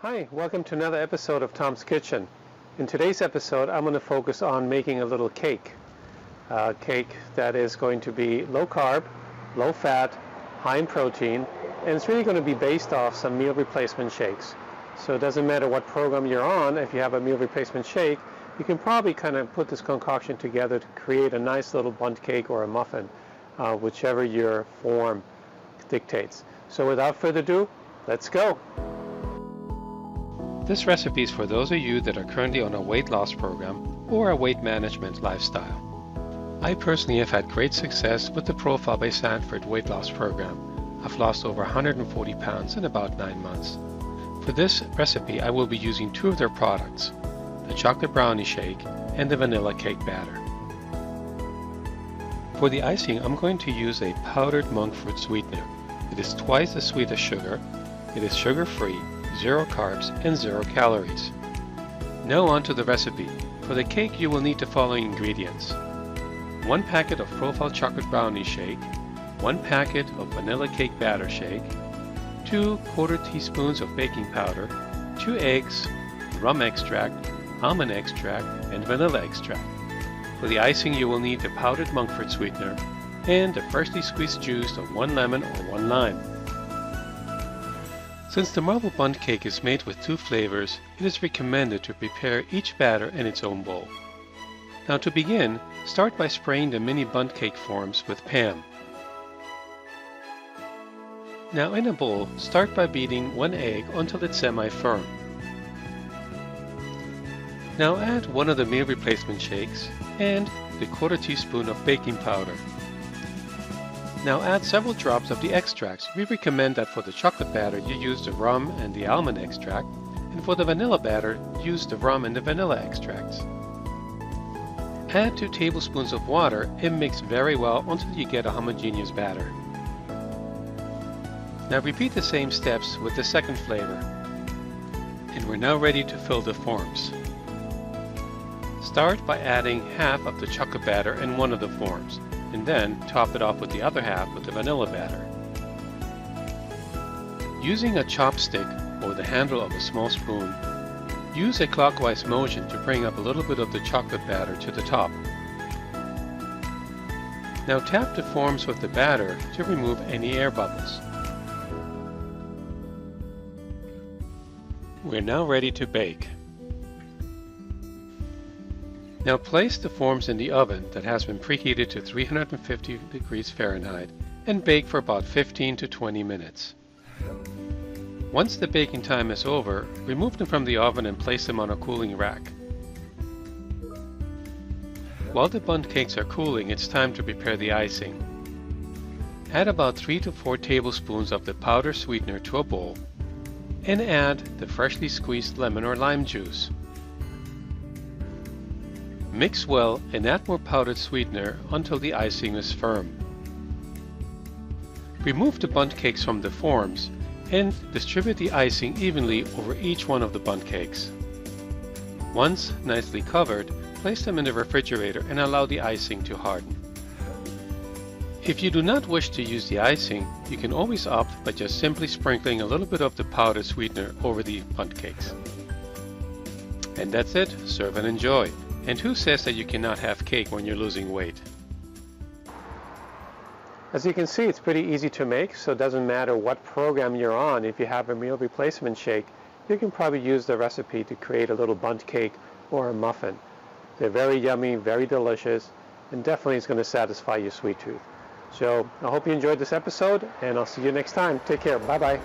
Hi, welcome to another episode of Tom's Kitchen. In today's episode, I'm going to focus on making a little cake. A cake that is going to be low carb, low fat, high in protein, and it's really going to be based off some meal replacement shakes. So it doesn't matter what program you're on, if you have a meal replacement shake, you can probably kind of put this concoction together to create a nice little bundt cake or a muffin, whichever your form dictates. So without further ado, let's go. This recipe is for those of you that are currently on a weight loss program or a weight management lifestyle. I personally have had great success with the Profile by Sanford weight loss program. I've lost over 140 pounds in about 9 months. For this recipe, I will be using two of their products, the chocolate brownie shake and the vanilla cake batter. For the icing, I'm going to use a powdered monk fruit sweetener. It is twice as sweet as sugar. It is sugar-free, 0 carbs, and 0 calories. Now on to the recipe. For the cake, you will need the following ingredients: 1 packet of Profile Chocolate Brownie shake, 1 packet of vanilla cake batter shake, 2 1/4 teaspoons of baking powder, 2 eggs, rum extract, almond extract, and vanilla extract. For the icing, you will need the powdered monk fruit sweetener and the freshly squeezed juice of 1 lemon or 1 lime. Since the Marble Bunt Cake is made with 2 flavors, it is recommended to prepare each batter in its own bowl. Now to begin, start by spraying the mini bundt cake forms with Pam. Now in a bowl, start by beating 1 egg until it's semi-firm. Now add 1 of the meal replacement shakes and the 1/4 teaspoon of baking powder. Now add several drops of the extracts. We recommend that for the chocolate batter you use the rum and the almond extract, and for the vanilla batter use the rum and the vanilla extracts. Add 2 tablespoons of water and mix very well until you get a homogeneous batter. Now repeat the same steps with the second flavor. And we're now ready to fill the forms. Start by adding half of the chocolate batter in one of the forms, and then top it off with the other half with the vanilla batter. Using a chopstick or the handle of a small spoon, use a clockwise motion to bring up a little bit of the chocolate batter to the top. Now tap the forms with the batter to remove any air bubbles. We're now ready to bake. Now place the forms in the oven that has been preheated to 350 degrees Fahrenheit and bake for about 15 to 20 minutes. Once the baking time is over, remove them from the oven and place them on a cooling rack. While the bundt cakes are cooling, it's time to prepare the icing. Add about 3 to 4 tablespoons of the powdered sweetener to a bowl and add the freshly squeezed lemon or lime juice. Mix well and add more powdered sweetener until the icing is firm. Remove the bundt cakes from the forms and distribute the icing evenly over each one of the bundt cakes. Once nicely covered, place them in the refrigerator and allow the icing to harden. If you do not wish to use the icing, you can always opt by just simply sprinkling a little bit of the powdered sweetener over the bundt cakes. And that's it. Serve and enjoy. And who says that you cannot have cake when you're losing weight? As you can see, it's pretty easy to make, so it doesn't matter what program you're on. If you have a meal replacement shake, you can probably use the recipe to create a little bundt cake or a muffin. They're very yummy, very delicious, and definitely it's going to satisfy your sweet tooth. So I hope you enjoyed this episode, and I'll see you next time. Take care. Bye-bye.